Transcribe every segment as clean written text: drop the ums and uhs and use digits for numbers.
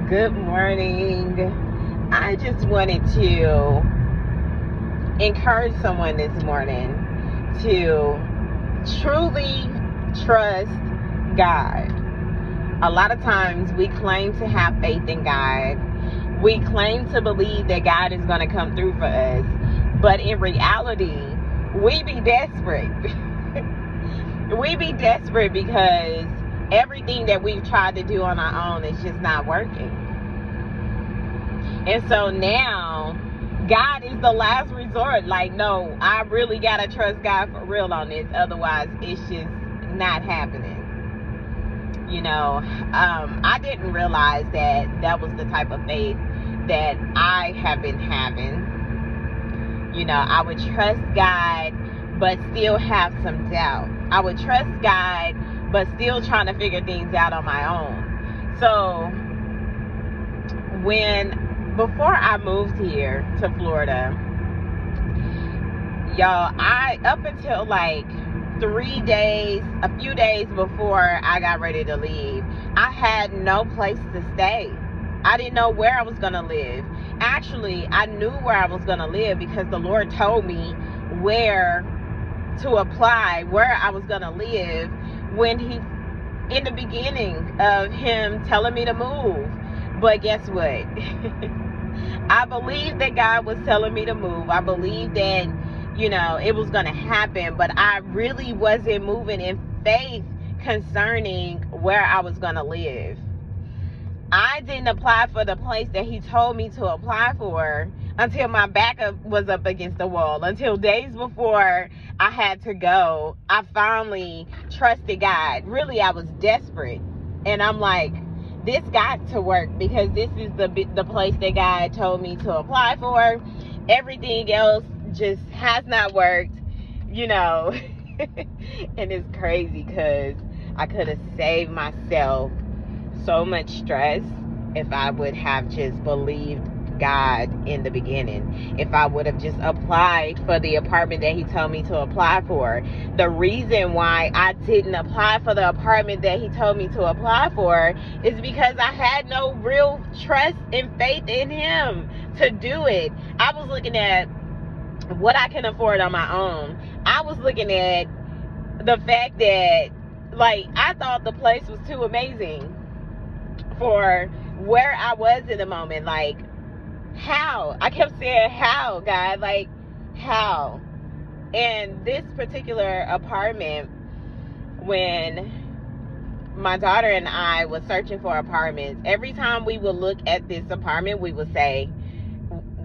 Good morning. I just wanted to encourage someone this morning to truly trust God. A lot of times we claim to have faith in God. We claim to believe that God is going to come through for us. But in reality, we be desperate. We be desperate because everything that we've tried to do on our own is just not working. And so now, God is the last resort. Like, no, I really got to trust God for real on this. Otherwise, it's just not happening. You know, I didn't realize that that was the type of faith that I have been having. You know, I would trust God, but still have some doubt. I would trust God, but still trying to figure things out on my own. So, before I moved here to Florida, y'all, up until like 3 days, a few days before I got ready to leave, I had no place to stay. I didn't know where I was going to live. Actually, I knew where I was going to live because the Lord told me where to apply, where I was going to live in the beginning of Him telling me to move. But guess what? I believed that God was telling me to move. I believed that, it was going to happen. But I really wasn't moving in faith concerning where I was going to live. I didn't apply for the place that He told me to apply for until my back was up against the wall. Until days before I had to go, I finally trusted God. Really, I was desperate. And I'm like, this got to work because this is the place that God told me to apply for. Everything else just has not worked, And it's crazy because I could have saved myself so much stress if I would have just believed God in the beginning. If I would have just applied for the apartment that He told me to apply for. The reason why I didn't apply for the apartment that He told me to apply for is because I had no real trust and faith in Him to do it. I was looking at what I can afford on my own. I was looking at the fact that, I thought the place was too amazing for where I was in the moment. How? I kept saying, how, God? How? And this particular apartment, when my daughter and I was searching for apartments, every time we would look at this apartment, we would say,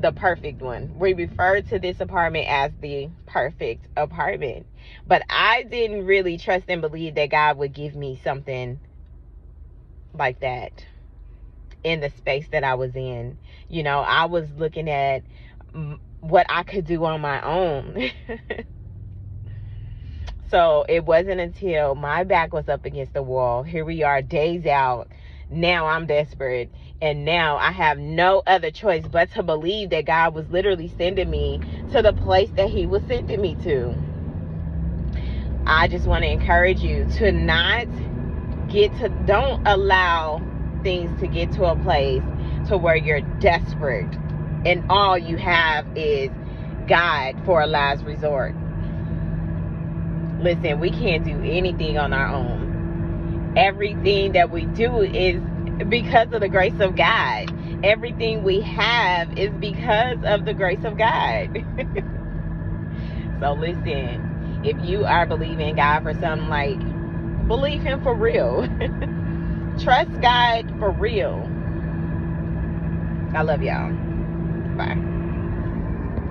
the perfect one. We referred to this apartment as the perfect apartment. But I didn't really trust and believe that God would give me something like that in the space that I was in. I was looking at what I could do on my own. So it wasn't until my back was up against the wall. Here we are, days out. Now I'm desperate. And now I have no other choice but to believe that God was literally sending me to the place that He was sending me to. I just want to encourage you to don't allow things to get to a place to where you're desperate and all you have is God for a last resort. Listen, we can't do anything on our own. Everything that we do is because of the grace of God. Everything we have is because of the grace of God. So listen, if you are believing God for something, believe Him for real. Trust God for real. I love y'all. Bye.